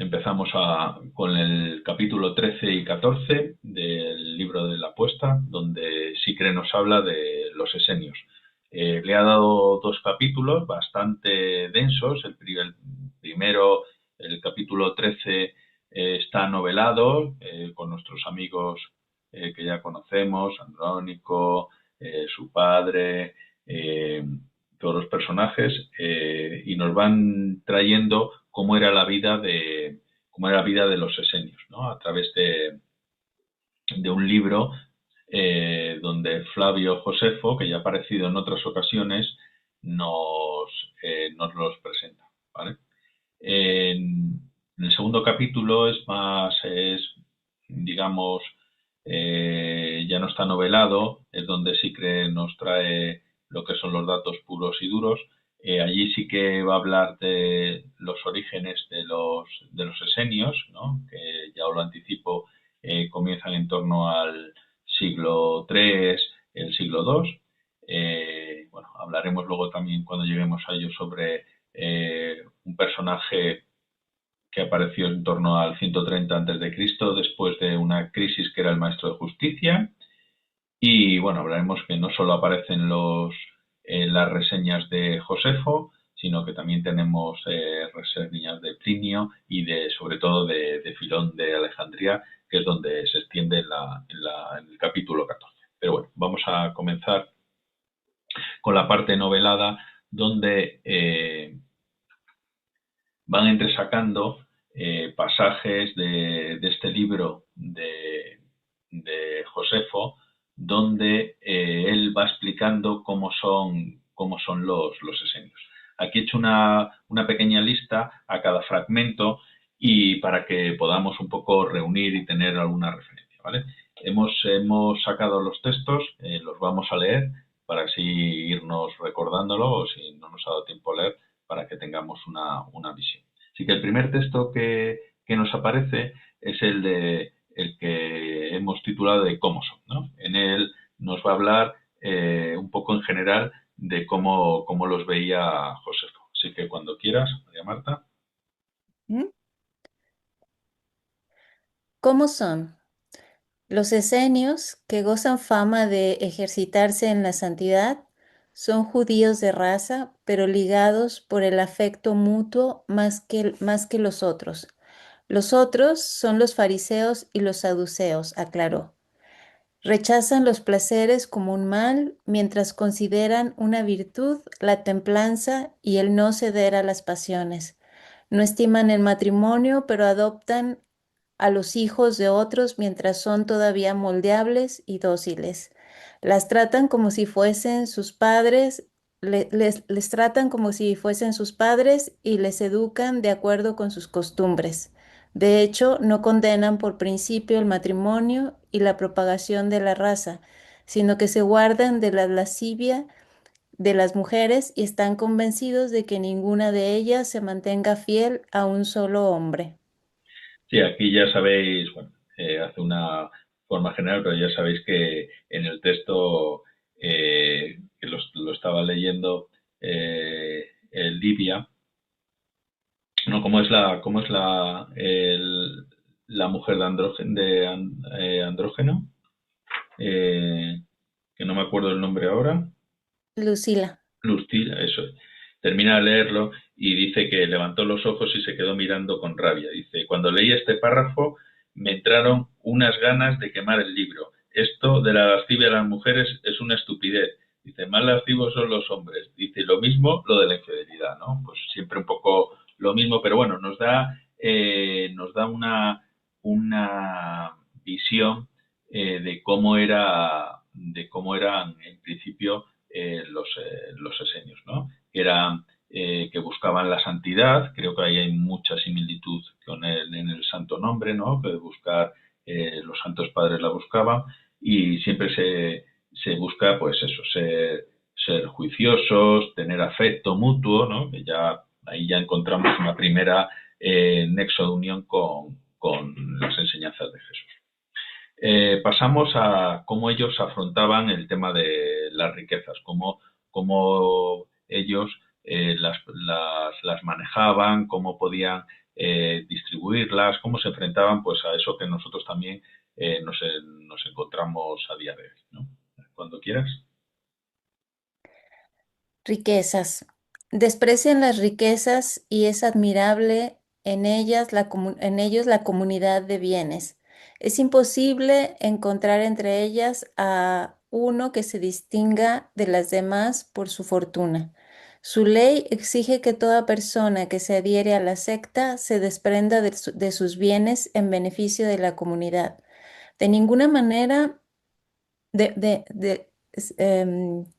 empezamos con el capítulo 13 y 14 del libro de la apuesta, donde Sicre nos habla de los esenios. Le ha dado dos capítulos bastante densos. El primero, el capítulo 13, está novelado con nuestros amigos que ya conocemos, Andrónico, su padre, todos los personajes, y nos van trayendo cómo era la vida de los esenios, ¿no? A través de un libro donde Flavio Josefo, que ya ha aparecido en otras ocasiones, nos los presenta, ¿vale? En el segundo capítulo digamos, ya no está novelado, es donde Sicre nos trae lo que son los datos puros y duros. Allí sí que va a hablar de los orígenes de los esenios, ¿no? Que ya os lo anticipo, comienzan en torno al siglo III, el siglo II. Bueno, hablaremos luego también cuando lleguemos a ello sobre un personaje que apareció en torno al 130 a.C., después de una crisis, que era el maestro de justicia. Y bueno, hablaremos que no solo aparecen las reseñas de Josefo, sino que también tenemos reseñas de Plinio y sobre todo de Filón de Alejandría, que es donde se extiende en el capítulo 14. Pero bueno, vamos a comenzar con la parte novelada, donde van entresacando pasajes de este libro de Josefo, donde él va explicando cómo son los esenios. Aquí he hecho una pequeña lista a cada fragmento, y para que podamos un poco reunir y tener alguna referencia, ¿vale? Hemos sacado los textos, los vamos a leer para así irnos recordándolo, o si no nos ha dado tiempo a leer, para que tengamos una visión. Así que el primer texto que nos aparece es el que hemos titulado de cómo son, ¿no? En él nos va a hablar un poco en general de cómo los veía Josefo. Así que cuando quieras, María Marta. ¿Mm? ¿Cómo son? Los esenios, que gozan fama de ejercitarse en la santidad, son judíos de raza, pero ligados por el afecto mutuo más que los otros. Los otros son los fariseos y los saduceos, aclaró. Rechazan los placeres como un mal, mientras consideran una virtud la templanza y el no ceder a las pasiones. No estiman el matrimonio, pero adoptan a los hijos de otros mientras son todavía moldeables y dóciles. Las tratan como si fuesen sus padres, les tratan como si fuesen sus padres y les educan de acuerdo con sus costumbres. De hecho, no condenan por principio el matrimonio y la propagación de la raza, sino que se guardan de la lascivia de las mujeres y están convencidos de que ninguna de ellas se mantenga fiel a un solo hombre. Sí, aquí ya sabéis, bueno, hace una forma general, pero ya sabéis que en el texto que lo estaba leyendo, Livia, no, la mujer Andrógeno, eh, que no me acuerdo el nombre ahora. Lucila. Lucila, eso. Termina de leerlo y dice que levantó los ojos y se quedó mirando con rabia. Dice: cuando leí este párrafo me entraron unas ganas de quemar el libro. Esto de la lascivia de las mujeres es una estupidez. Dice: más lascivos son los hombres. Dice: lo mismo lo de la infidelidad, ¿no? Pues siempre un poco lo mismo, pero bueno, nos da una visión de cómo eran en principio los esenios, ¿no? Que buscaban la santidad. Creo que ahí hay mucha similitud en el santo nombre, ¿no? Que buscar, los santos padres la buscaban, y siempre se busca, pues eso, ser juiciosos, tener afecto mutuo, ¿no? Que ahí ya encontramos una primera nexo de unión con las enseñanzas de Jesús. Pasamos a cómo ellos afrontaban el tema de las riquezas, cómo ellos las manejaban, cómo podían distribuirlas, cómo se enfrentaban pues a eso que nosotros también nos encontramos a día de hoy, ¿no? Cuando quieras. Riquezas. Desprecian las riquezas y es admirable en ellos la comunidad de bienes. Es imposible encontrar entre ellas a uno que se distinga de las demás por su fortuna. Su ley exige que toda persona que se adhiere a la secta se desprenda de sus bienes en beneficio de la comunidad. De ninguna manera se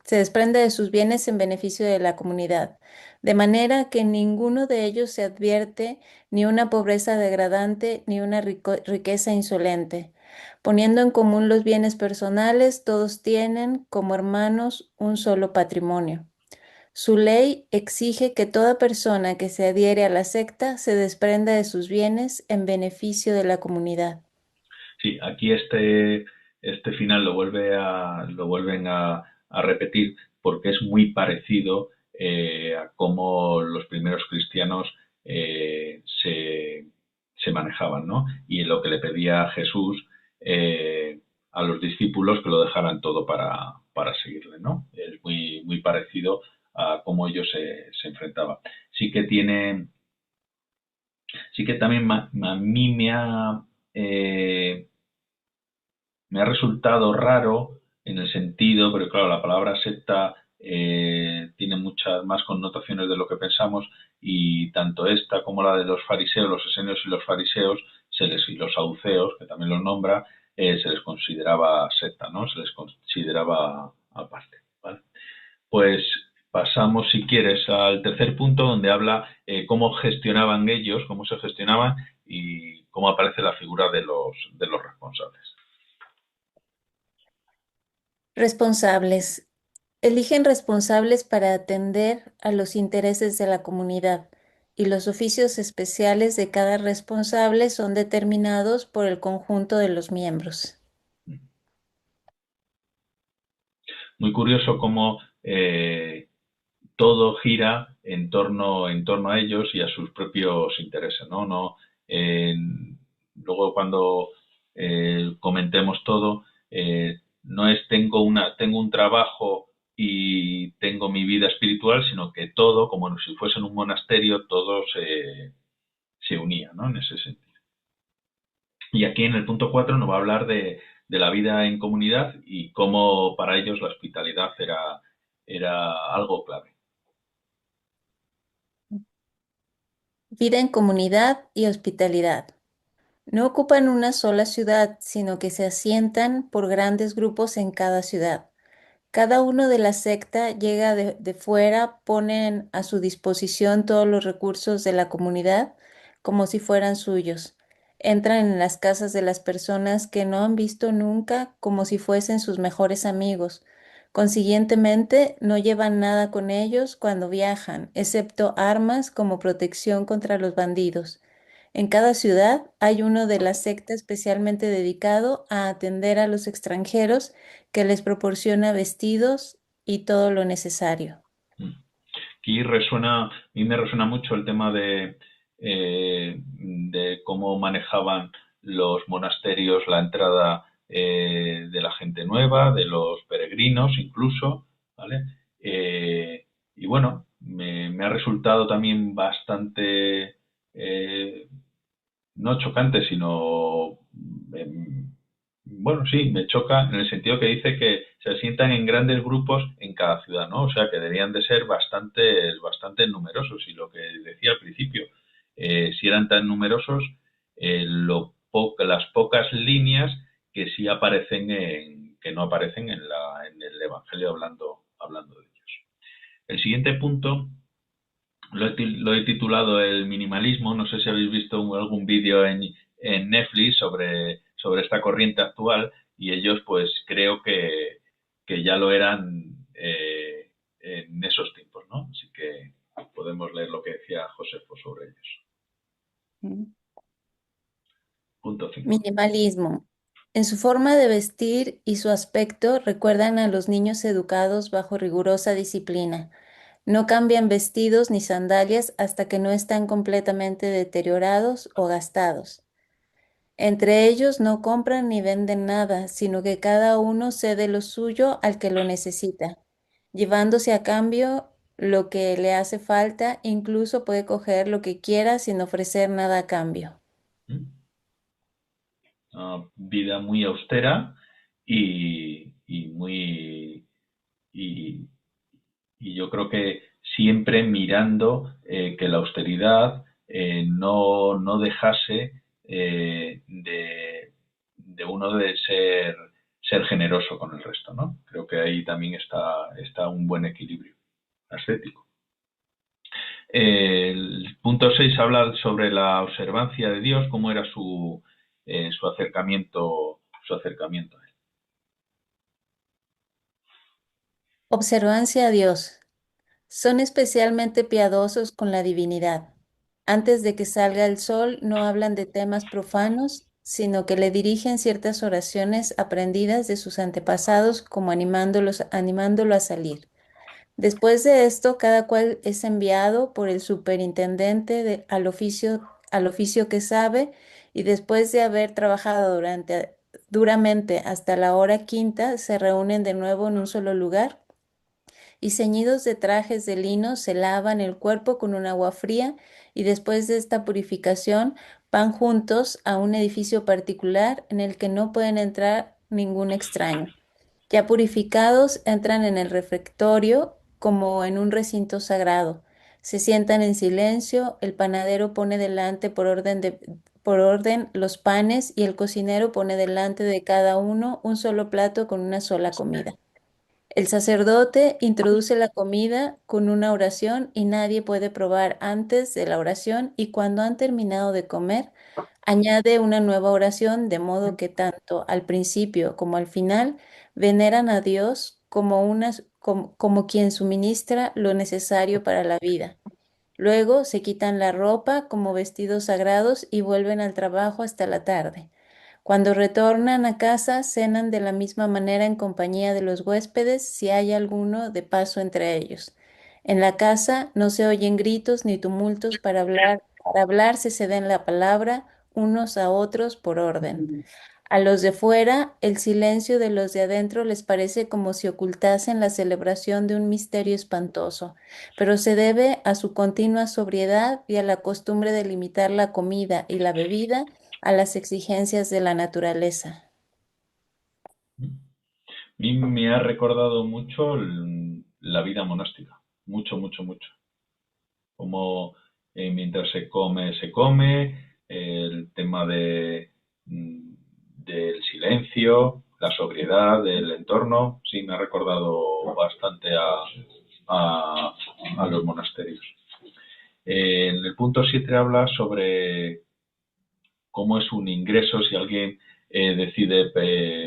desprende de sus bienes en beneficio de la comunidad, de manera que ninguno de ellos se advierte ni una pobreza degradante ni una riqueza insolente. Poniendo en común los bienes personales, todos tienen como hermanos un solo patrimonio. Su ley exige que toda persona que se adhiere a la secta se desprenda de sus bienes en beneficio de la comunidad. Sí, aquí este final lo vuelven a repetir porque es muy parecido a cómo los primeros cristianos se manejaban, ¿no? Y lo que le pedía Jesús a los discípulos que lo dejaran todo para seguirle, ¿no? Es muy parecido a cómo ellos se enfrentaban. Sí que tiene, sí que también a mí eh, me ha resultado raro en el sentido, pero claro, la palabra secta tiene muchas más connotaciones de lo que pensamos y tanto esta como la de los fariseos, los esenios y los fariseos, y los saduceos, que también los nombra, se les consideraba secta, ¿no? Se les consideraba aparte, ¿vale? Pues pasamos, si quieres, al tercer punto donde habla cómo gestionaban ellos, cómo se gestionaban y cómo aparece la figura de los responsables. Responsables. Eligen responsables para atender a los intereses de la comunidad y los oficios especiales de cada responsable son determinados por el conjunto de los miembros. Muy curioso cómo todo gira en torno a ellos y a sus propios intereses, ¿no? No eh, luego cuando comentemos todo, no es tengo un trabajo y tengo mi vida espiritual, sino que todo, como si fuese en un monasterio, todo se unía, ¿no? En ese sentido. Y aquí en el punto 4 nos va a hablar de la vida en comunidad y cómo para ellos la hospitalidad era algo clave. Vida en comunidad y hospitalidad. No ocupan una sola ciudad, sino que se asientan por grandes grupos en cada ciudad. Cada uno de la secta llega de fuera, ponen a su disposición todos los recursos de la comunidad como si fueran suyos. Entran en las casas de las personas que no han visto nunca como si fuesen sus mejores amigos. Consiguientemente, no llevan nada con ellos cuando viajan, excepto armas como protección contra los bandidos. En cada ciudad hay uno de la secta especialmente dedicado a atender a los extranjeros que les proporciona vestidos y todo lo necesario. Aquí a mí me resuena mucho el tema de cómo manejaban los monasterios la entrada de la gente nueva, de los peregrinos incluso, ¿vale? Y bueno, me ha resultado también bastante no chocante, sino, bueno, sí, me choca en el sentido que dice que se asientan en grandes grupos en cada ciudad, ¿no? O sea, que deberían de ser bastante numerosos. Y lo que decía al principio, si eran tan numerosos, las pocas líneas que sí aparecen que no aparecen en el Evangelio hablando de ellos. El siguiente punto lo he titulado El minimalismo. No sé si habéis visto algún vídeo en Netflix sobre esta corriente actual y ellos pues creo que ya lo eran en esos tiempos, ¿no? Así que podemos leer lo que decía Josefo sobre ellos. Mm. Punto 5. Minimalismo. En su forma de vestir y su aspecto recuerdan a los niños educados bajo rigurosa disciplina. No cambian vestidos ni sandalias hasta que no están completamente deteriorados o gastados. Entre ellos no compran ni venden nada, sino que cada uno cede lo suyo al que lo necesita, llevándose a cambio lo que le hace falta, incluso puede coger lo que quiera sin ofrecer nada a cambio. ¿Mm? Una vida muy austera y muy y, y yo creo que siempre mirando que la austeridad no dejase de uno de ser generoso con el resto, ¿no? Creo que ahí también está un buen equilibrio ascético. El punto 6 habla sobre la observancia de Dios, cómo era su acercamiento a él. Observancia a Dios. Son especialmente piadosos con la divinidad. Antes de que salga el sol, no hablan de temas profanos, sino que le dirigen ciertas oraciones aprendidas de sus antepasados, como animándolo a salir. Después de esto, cada cual es enviado por el superintendente al oficio que sabe, y después de haber trabajado duramente hasta la hora quinta, se reúnen de nuevo en un solo lugar y ceñidos de trajes de lino se lavan el cuerpo con un agua fría, y después de esta purificación van juntos a un edificio particular en el que no pueden entrar ningún extraño. Ya purificados, entran en el refectorio como en un recinto sagrado. Se sientan en silencio, el panadero pone delante por orden los panes, y el cocinero pone delante de cada uno un solo plato con una sola comida. El sacerdote introduce la comida con una oración, y nadie puede probar antes de la oración, y cuando han terminado de comer, añade una nueva oración, de modo que tanto al principio como al final veneran a Dios como quien suministra lo necesario para la vida. Luego se quitan la ropa como vestidos sagrados y vuelven al trabajo hasta la tarde. Cuando retornan a casa, cenan de la misma manera en compañía de los huéspedes, si hay alguno de paso entre ellos. En la casa no se oyen gritos ni tumultos para hablar se den la palabra unos a otros por orden. A los de fuera, el silencio de los de adentro les parece como si ocultasen la celebración de un misterio espantoso, pero se debe a su continua sobriedad y a la costumbre de limitar la comida y la bebida a las exigencias de la naturaleza. A mí me ha recordado mucho la vida monástica, mucho, mucho, mucho. Como mientras se come, el tema del silencio, la sobriedad del entorno, sí, me ha recordado bastante a los monasterios. En el punto 7 habla sobre cómo es un ingreso si alguien decide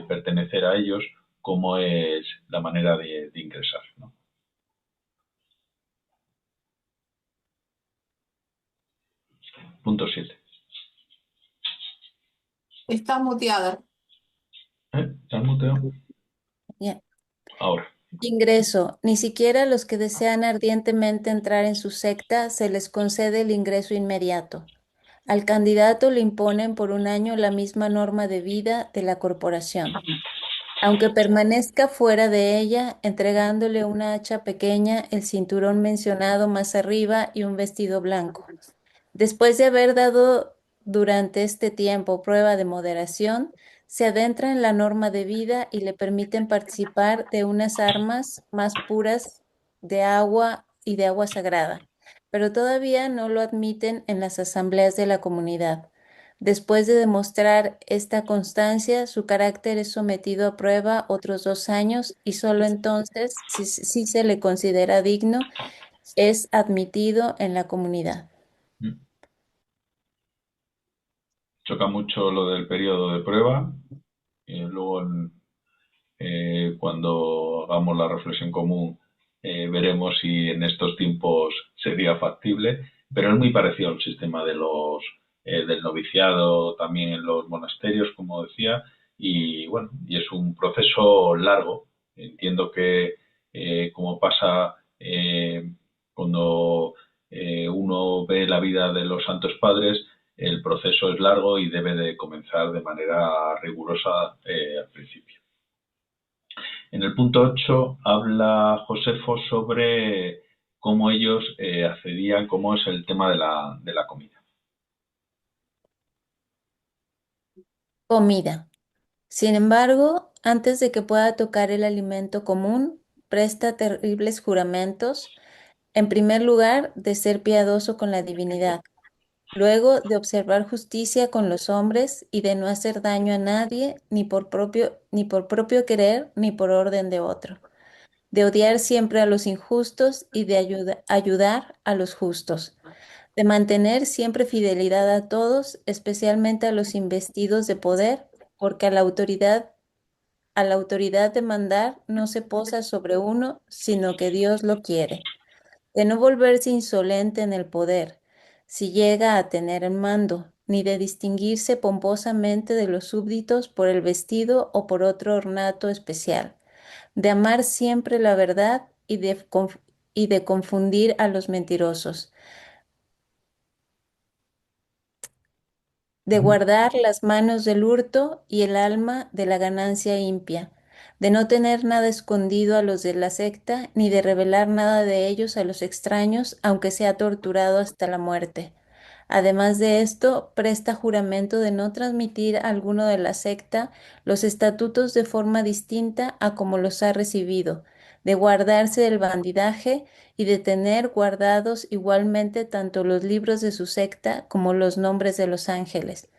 pertenecer a ellos, cómo es la manera de ingresar, ¿no? Punto 7. Está muteada. ¿Estás muteado? Ya. Ahora. Ingreso. Ni siquiera a los que desean ardientemente entrar en su secta se les concede el ingreso inmediato. Al candidato le imponen por un año la misma norma de vida de la corporación, aunque permanezca fuera de ella, entregándole una hacha pequeña, el cinturón mencionado más arriba y un vestido blanco. Después de haber dado durante este tiempo prueba de moderación, se adentra en la norma de vida y le permiten participar de unas armas más puras de agua y de agua sagrada, pero todavía no lo admiten en las asambleas de la comunidad. Después de demostrar esta constancia, su carácter es sometido a prueba otros 2 años, y solo entonces, si se le considera digno, es admitido en la comunidad. Choca mucho lo del periodo de prueba. Luego, cuando hagamos la reflexión común, veremos si en estos tiempos sería factible, pero es muy parecido al sistema del noviciado también en los monasterios, como decía, y bueno, y es un proceso largo. Entiendo que como pasa Cuando uno ve la vida de los santos padres, el proceso es largo y debe de comenzar de manera rigurosa al principio. En el punto 8 habla Josefo sobre cómo ellos accedían, cómo es el tema de la comida. Comida. Sin embargo, antes de que pueda tocar el alimento común, presta terribles juramentos, en primer lugar, de ser piadoso con la divinidad, luego de observar justicia con los hombres y de no hacer daño a nadie, ni por propio querer, ni por orden de otro, de odiar siempre a los injustos y de ayudar a los justos, de mantener siempre fidelidad a todos, especialmente a los investidos de poder, porque a la autoridad de mandar no se posa sobre uno, sino que Dios lo quiere, de no volverse insolente en el poder, si llega a tener el mando, ni de distinguirse pomposamente de los súbditos por el vestido o por otro ornato especial, de amar siempre la verdad y de confundir a los mentirosos, de guardar las manos del hurto y el alma de la ganancia impia, de no tener nada escondido a los de la secta, ni de revelar nada de ellos a los extraños, aunque sea torturado hasta la muerte. Además de esto, presta juramento de no transmitir a alguno de la secta los estatutos de forma distinta a como los ha recibido, de guardarse del bandidaje y de tener guardados igualmente tanto los libros de su secta como los nombres de los ángeles.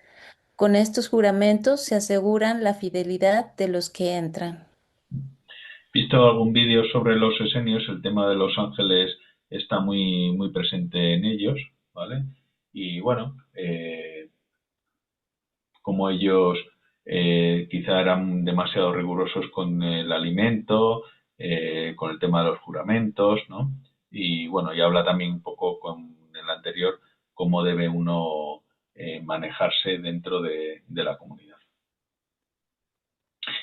Con estos juramentos se aseguran la fidelidad de los que entran. Visto algún vídeo sobre los esenios, el tema de los ángeles está muy, muy presente en ellos, ¿vale? Y bueno, como ellos quizá eran demasiado rigurosos con el alimento, con el tema de los juramentos, ¿no? Y bueno, y habla también un poco con el anterior cómo debe uno manejarse dentro de la comunidad.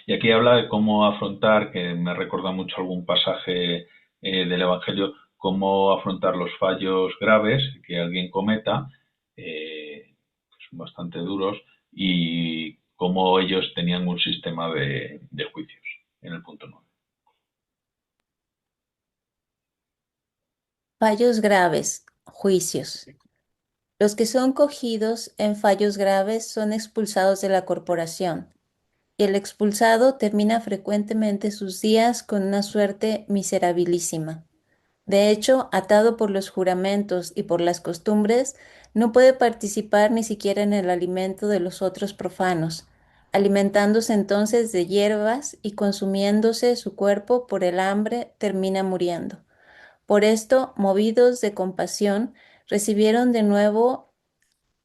Y aquí habla de cómo afrontar, que me recuerda mucho algún pasaje del Evangelio, cómo afrontar los fallos graves que alguien cometa, que son bastante duros, y cómo ellos tenían un sistema de juicios, en el punto 9. Fallos graves, juicios. Los que son cogidos en fallos graves son expulsados de la corporación, y el expulsado termina frecuentemente sus días con una suerte miserabilísima. De hecho, atado por los juramentos y por las costumbres, no puede participar ni siquiera en el alimento de los otros profanos, alimentándose entonces de hierbas y consumiéndose su cuerpo por el hambre, termina muriendo. Por esto, movidos de compasión, recibieron de nuevo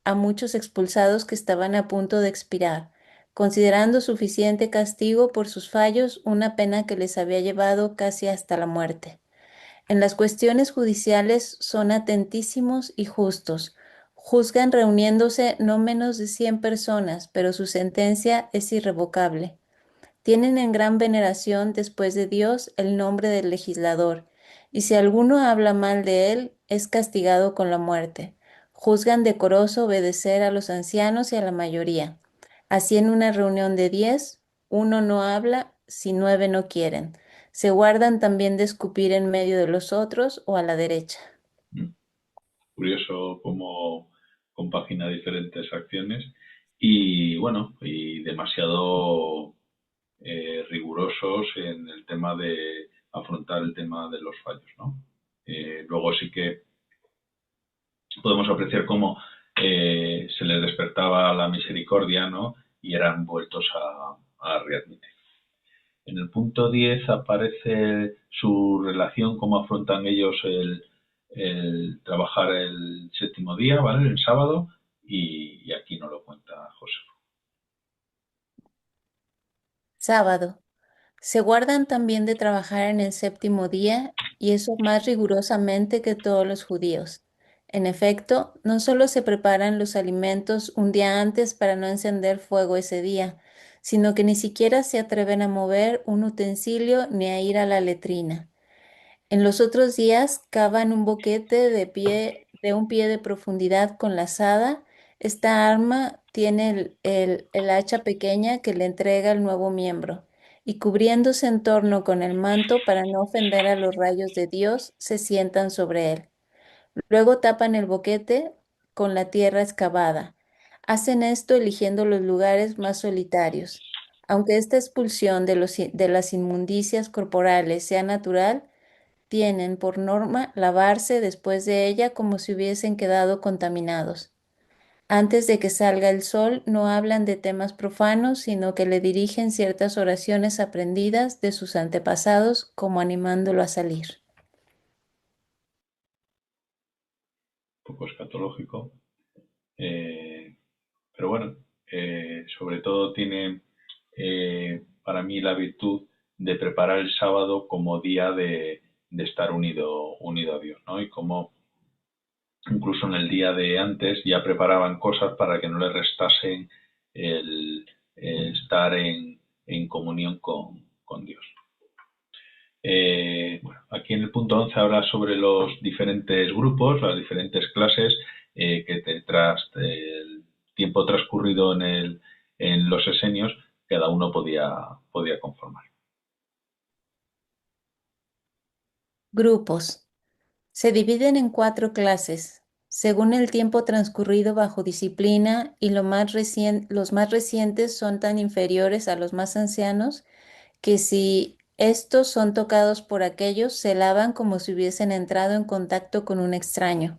a muchos expulsados que estaban a punto de expirar, considerando suficiente castigo por sus fallos una pena que les había llevado casi hasta la muerte. En las cuestiones judiciales son atentísimos y justos. Juzgan reuniéndose no menos de 100 personas, pero su sentencia es irrevocable. Tienen en gran veneración después de Dios el nombre del legislador, y si alguno habla mal de él, es castigado con la muerte. Juzgan decoroso obedecer a los ancianos y a la mayoría. Así en una reunión de 10, uno no habla si 9 no quieren. Se guardan también de escupir en medio de los otros o a la derecha. Curioso cómo compagina diferentes acciones y bueno, y demasiado rigurosos en el tema de afrontar el tema de los fallos, ¿no? Luego sí que podemos apreciar cómo se les despertaba la misericordia, ¿no? Y eran vueltos a readmitir. En el punto 10 aparece su relación, cómo afrontan ellos el trabajar el séptimo día, ¿vale? El sábado, y aquí nos lo cuenta José. Sábado. Se guardan también de trabajar en el séptimo día, y eso más rigurosamente que todos los judíos. En efecto, no solo se preparan los alimentos un día antes para no encender fuego ese día, sino que ni siquiera se atreven a mover un utensilio ni a ir a la letrina. En los otros días cavan un boquete de un pie de profundidad con lazada. Esta arma tiene el hacha pequeña que le entrega el nuevo miembro, y cubriéndose en torno con el manto para no ofender a los rayos de Dios, se sientan sobre él. Luego tapan el boquete con la tierra excavada. Hacen esto eligiendo los lugares más solitarios. Aunque esta expulsión de las inmundicias corporales sea natural, tienen por norma lavarse después de ella como si hubiesen quedado contaminados. Antes de que salga el sol, no hablan de temas profanos, sino que le dirigen ciertas oraciones aprendidas de sus antepasados, como animándolo a salir. Poco escatológico. Pero bueno, sobre todo tiene para mí la virtud de preparar el sábado como día de estar unido a Dios, ¿no? Y como incluso en el día de antes ya preparaban cosas para que no le restasen el estar en comunión con Dios. Bueno, aquí en el punto 11 habla sobre los diferentes grupos, las diferentes clases que tras el tiempo transcurrido en los esenios, cada uno podía conformar. Grupos. Se dividen en 4 clases, según el tiempo transcurrido bajo disciplina, y los más recientes son tan inferiores a los más ancianos que si estos son tocados por aquellos, se lavan como si hubiesen entrado en contacto con un extraño.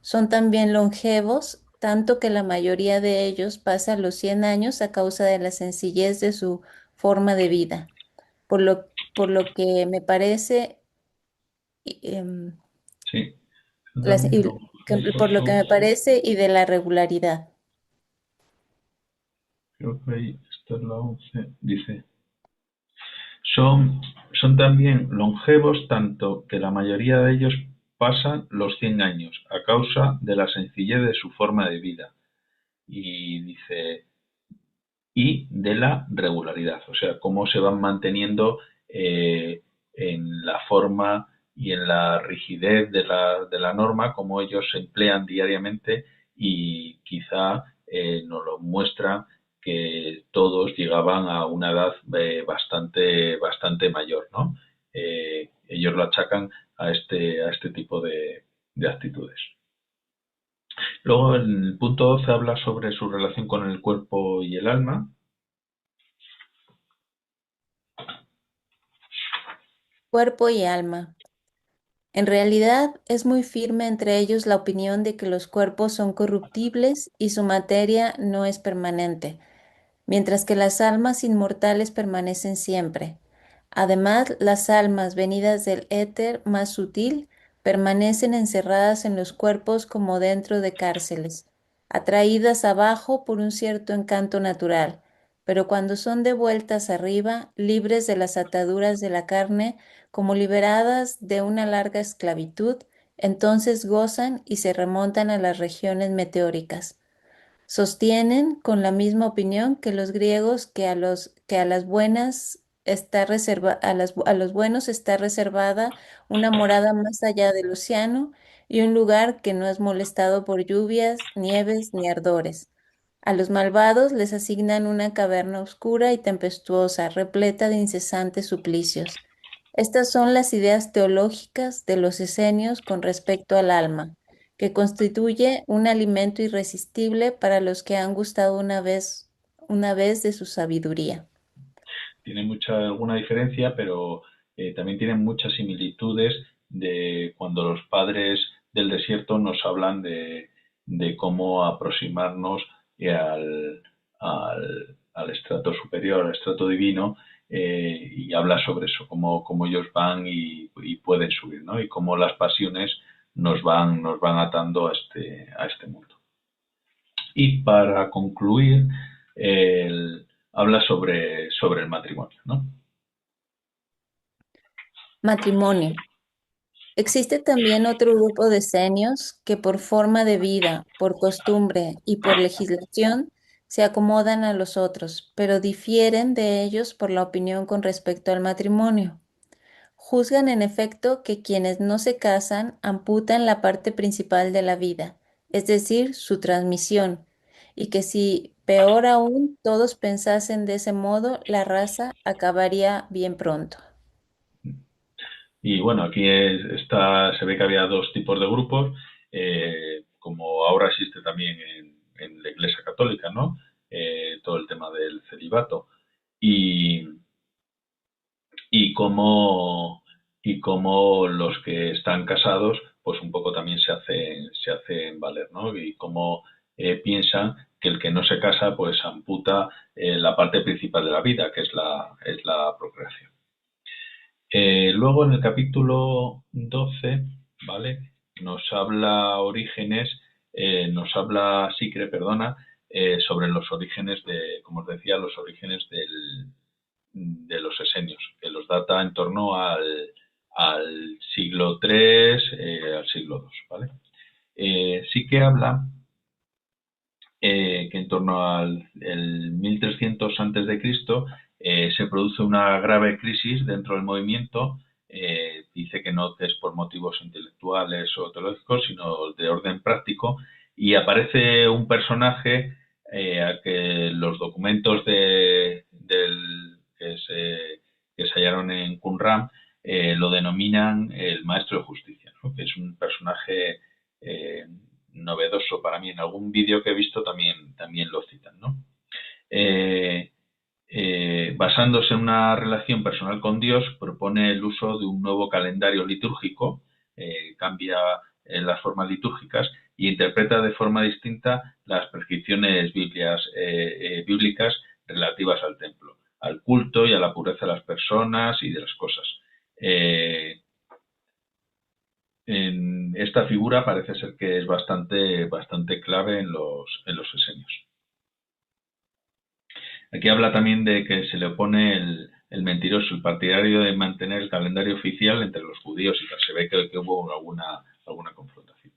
Son también longevos, tanto que la mayoría de ellos pasa los 100 años a causa de la sencillez de su forma de vida, por lo que me parece, em, Sí, las- también y- por lo que son, me parece y de la regularidad. creo que ahí, esta es la 11, dice, son también longevos tanto que la mayoría de ellos pasan los 100 años a causa de la sencillez de su forma de vida. Y dice, y de la regularidad, o sea, cómo se van manteniendo en la forma y en la rigidez de la norma, cómo ellos se emplean diariamente y quizá nos lo muestra que todos llegaban a una edad bastante mayor, ¿no? Ellos lo achacan a este tipo de actitudes. Luego, en el punto 12 habla sobre su relación con el cuerpo y el alma. Cuerpo y alma. En realidad es muy firme entre ellos la opinión de que los cuerpos son corruptibles y su materia no es permanente, mientras que las almas inmortales permanecen siempre. Además, las almas venidas del éter más sutil permanecen encerradas en los cuerpos como dentro de cárceles, atraídas abajo por un cierto encanto natural, pero cuando son devueltas arriba, libres de las ataduras de la carne, como liberadas de una larga esclavitud, entonces gozan y se remontan a las regiones meteóricas. Sostienen con la misma opinión que los griegos que a las buenas está a los buenos está reservada una morada más allá del océano y un lugar que no es molestado por lluvias, nieves ni ardores. A los malvados les asignan una caverna oscura y tempestuosa, repleta de incesantes suplicios. Estas son las ideas teológicas de los esenios con respecto al alma, que constituye un alimento irresistible para los que han gustado una vez de su sabiduría. Tiene alguna diferencia, pero también tienen muchas similitudes de cuando los padres del desierto nos hablan de cómo aproximarnos al estrato superior, al estrato divino, y habla sobre eso, cómo ellos van y pueden subir, ¿no? Y cómo las pasiones nos van atando a este mundo. Y para concluir, habla sobre el matrimonio, ¿no? Matrimonio. Existe también otro grupo de senios que por forma de vida, por costumbre y por legislación se acomodan a los otros, pero difieren de ellos por la opinión con respecto al matrimonio. Juzgan en efecto que quienes no se casan amputan la parte principal de la vida, es decir, su transmisión, y que si, peor aún, todos pensasen de ese modo, la raza acabaría bien pronto. Y bueno, aquí se ve que había dos tipos de grupos, como ahora existe también en la Iglesia Católica, ¿no? Todo el tema del celibato. Y, y cómo, y cómo los que están casados, pues un poco también se hacen valer, ¿no? Y cómo piensan que el que no se casa, pues amputa la parte principal de la vida, que es la procreación. Luego en el capítulo 12, ¿vale? Nos habla Sicre, perdona, sobre los orígenes como os decía, los orígenes de los esenios, que los data en torno al siglo III, al siglo II, ¿vale? Sí que habla que en torno al 1300 antes de Cristo se produce una grave crisis dentro del movimiento. Dice que no es por motivos intelectuales o teológicos, sino de orden práctico, y aparece un personaje a que los documentos que se hallaron en Qumran lo denominan el maestro de justicia, ¿no? Que es un personaje novedoso para mí. En algún vídeo que he visto también lo citan, ¿no? Basándose en una relación personal con Dios, propone el uso de un nuevo calendario litúrgico, cambia las formas litúrgicas y interpreta de forma distinta las prescripciones bíblicas relativas al templo, al culto y a la pureza de las personas y de las cosas. En esta figura parece ser que es bastante clave en los esenios. Aquí habla también de que se le opone el mentiroso, el partidario de mantener el calendario oficial entre los judíos, y se ve que hubo alguna confrontación.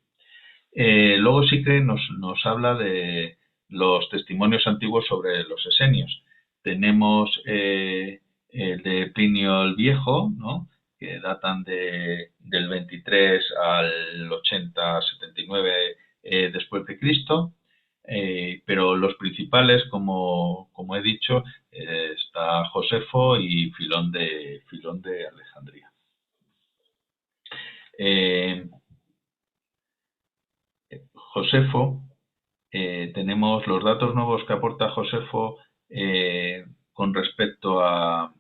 Luego sí que nos habla de los testimonios antiguos sobre los esenios. Tenemos el de Plinio el Viejo, ¿no? Que datan del 23 al 80-79 después de Cristo. Pero los principales, como he dicho, está Josefo y Filón de Alejandría. Josefo, tenemos los datos nuevos que aporta Josefo con respecto a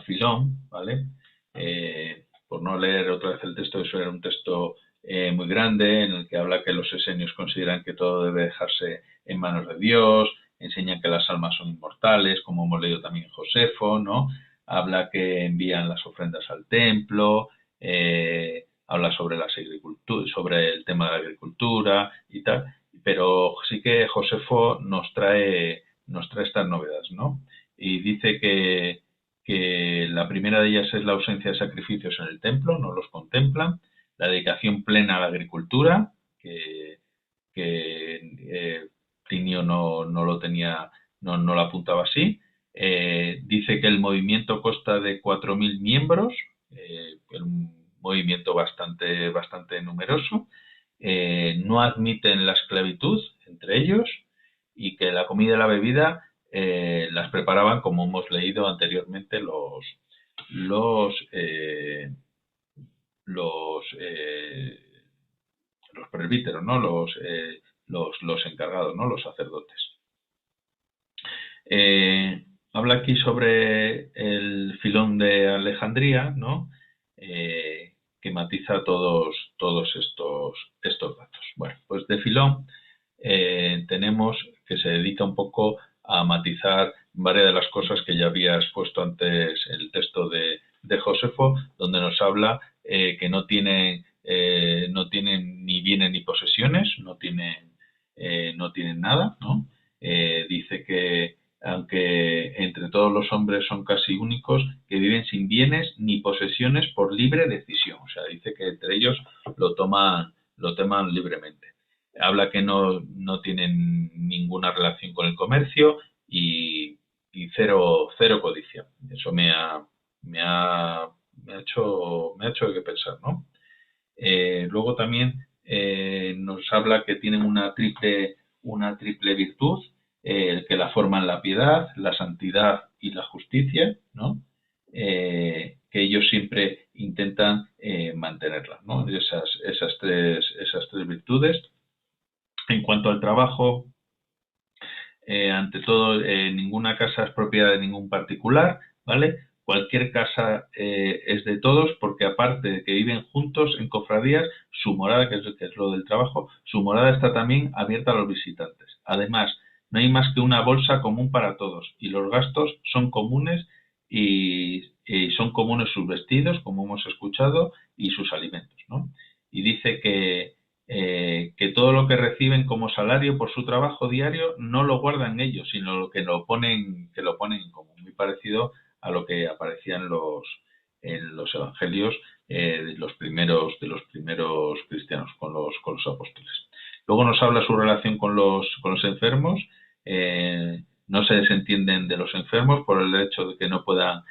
Filón, ¿vale? Por no leer otra vez el texto, eso era un texto muy grande en el que habla que los esenios consideran que todo debe dejarse en manos de Dios, enseñan que las almas son inmortales, como hemos leído también en Josefo, ¿no? Habla que envían las ofrendas al templo, habla sobre el tema de la agricultura y tal, pero sí que Josefo nos trae estas novedades, ¿no? Y dice que la primera de ellas es la ausencia de sacrificios en el templo, no los contemplan, la dedicación plena a la agricultura, que Plinio no lo tenía, no lo apuntaba así. Dice que el movimiento consta de 4.000 miembros, un movimiento bastante numeroso. No admiten la esclavitud entre ellos, y que la comida y la bebida las preparaban, como hemos leído anteriormente, los presbíteros, ¿no? Los encargados, ¿no? Los sacerdotes. Habla aquí sobre el Filón de Alejandría, ¿no? Que matiza todos estos datos. Bueno, pues de Filón tenemos que se dedica un poco a matizar varias de las cosas que ya había expuesto antes el texto de Josefo, donde nos habla que no tienen ni bienes ni posesiones, no tienen nada, ¿no? Dice que aunque entre todos los hombres son casi únicos, que viven sin bienes ni posesiones por libre decisión. O sea, dice que entre ellos lo toman libremente. Habla que no tienen ninguna relación con el comercio y cero codicia. Eso me ha me ha hecho que pensar, ¿no? Luego también nos habla que tienen una triple virtud, que la forman la piedad, la santidad y la justicia, ¿no? Que ellos siempre intentan mantenerla, ¿no? Esas tres virtudes. En cuanto al trabajo, ante todo, ninguna casa es propiedad de ningún particular, ¿vale? Cualquier casa es de todos, porque aparte de que viven juntos en cofradías, su morada, que es lo del trabajo, su morada está también abierta a los visitantes. Además, no hay más que una bolsa común para todos y los gastos son comunes y son comunes sus vestidos, como hemos escuchado, y sus alimentos, ¿no? Y dice que todo lo que reciben como salario por su trabajo diario no lo guardan ellos, sino que lo ponen en común. Muy parecido a lo que aparecía en los evangelios de los primeros cristianos con los apóstoles. Luego nos habla su relación con los enfermos. No se desentienden de los enfermos por el hecho de que no puedan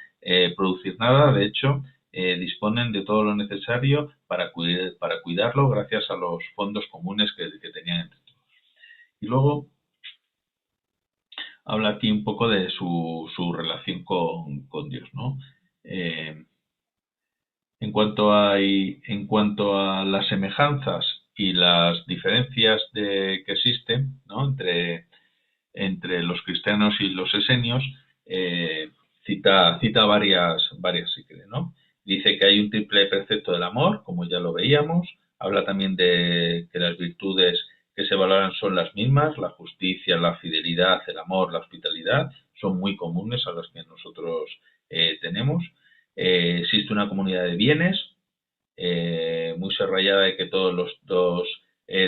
producir nada. De hecho, disponen de todo lo necesario para cuidarlo gracias a los fondos comunes que tenían entre todos. Y luego habla aquí un poco de su relación con Dios, ¿no? En cuanto a las semejanzas y las diferencias que existen, ¿no? entre los cristianos y los esenios, cita varias si quiere, ¿no? Dice que hay un triple precepto del amor, como ya lo veíamos. Habla también de que las virtudes que se valoran son las mismas, la justicia, la fidelidad, el amor, la hospitalidad, son muy comunes a las que nosotros tenemos. Existe una comunidad de bienes, muy subrayada de que todos los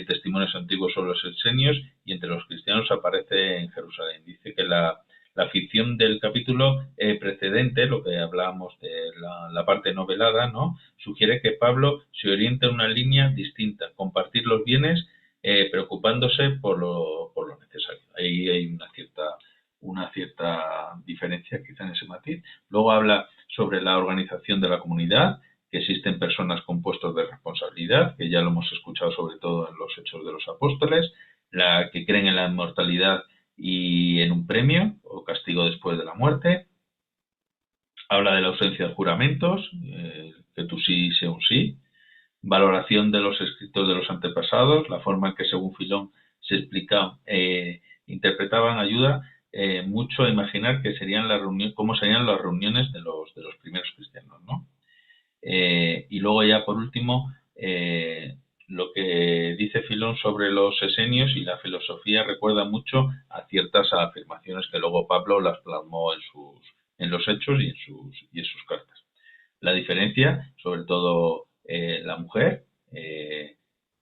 testimonios antiguos son los esenios, y entre los cristianos aparece en Jerusalén. Dice que la ficción del capítulo precedente, lo que hablábamos de la parte novelada, ¿no? Sugiere que Pablo se orienta en una línea distinta, compartir los bienes preocupándose por lo necesario. Ahí hay una cierta diferencia quizá en ese matiz. Luego habla sobre la organización de la comunidad, que existen personas con puestos de responsabilidad, que ya lo hemos escuchado sobre todo en los Hechos de los Apóstoles, que creen en la inmortalidad y en un premio o castigo después de la muerte. Habla de la ausencia de juramentos, que tu sí sea un sí. Valoración de los escritos de los antepasados, la forma en que según Filón se explica, interpretaban, ayuda mucho a imaginar cómo serían las reuniones de los primeros cristianos, ¿no? Y luego ya por último, lo que dice Filón sobre los esenios y la filosofía recuerda mucho a ciertas afirmaciones que luego Pablo las plasmó en los Hechos y en sus cartas. La diferencia, sobre todo la mujer,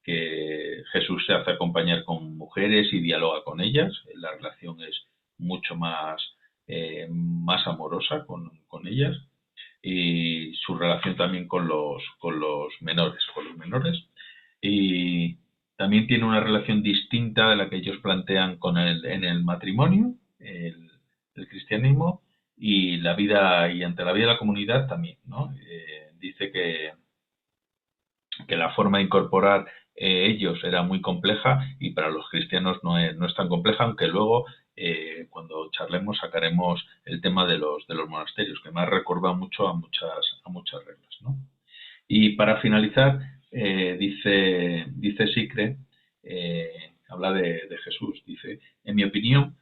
que Jesús se hace acompañar con mujeres y dialoga con ellas. La relación es mucho más amorosa con ellas, y su relación también con los menores. Y también tiene una relación distinta de la que ellos plantean en el matrimonio, el cristianismo, y la vida, y ante la vida de la comunidad también, ¿no? Dice que la forma de incorporar ellos era muy compleja, y para los cristianos no es tan compleja, aunque luego cuando charlemos sacaremos el tema de los monasterios, que me ha recordado mucho a muchas reglas, ¿no? Y para finalizar, dice Sicre, habla de Jesús, dice: en mi opinión,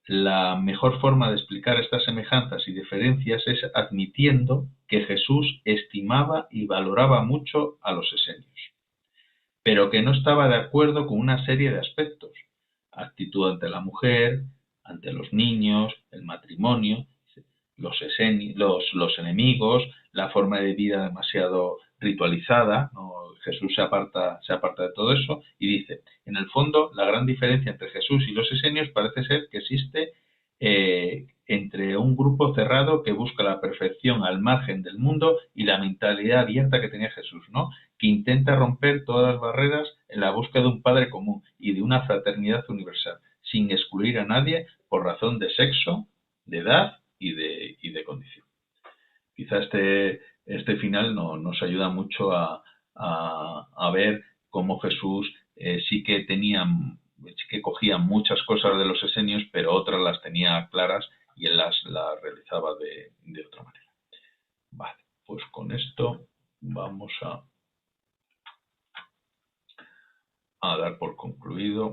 la mejor forma de explicar estas semejanzas y diferencias es admitiendo que Jesús estimaba y valoraba mucho a los esenios, pero que no estaba de acuerdo con una serie de aspectos: actitud ante la mujer, ante los niños, el matrimonio, los enemigos, la forma de vida demasiado ritualizada, ¿no? Jesús se aparta de todo eso, y dice: en el fondo, la gran diferencia entre Jesús y los esenios parece ser que existe entre un grupo cerrado que busca la perfección al margen del mundo y la mentalidad abierta que tenía Jesús, ¿no? Que intenta romper todas las barreras en la búsqueda de un Padre común y de una fraternidad universal, sin excluir a nadie por razón de sexo, de edad y de condición. Quizá este final nos ayuda mucho a ver cómo Jesús sí que cogía muchas cosas de los esenios, pero otras las tenía claras y él las realizaba de otra manera. Vale, pues con esto vamos a dar por concluido.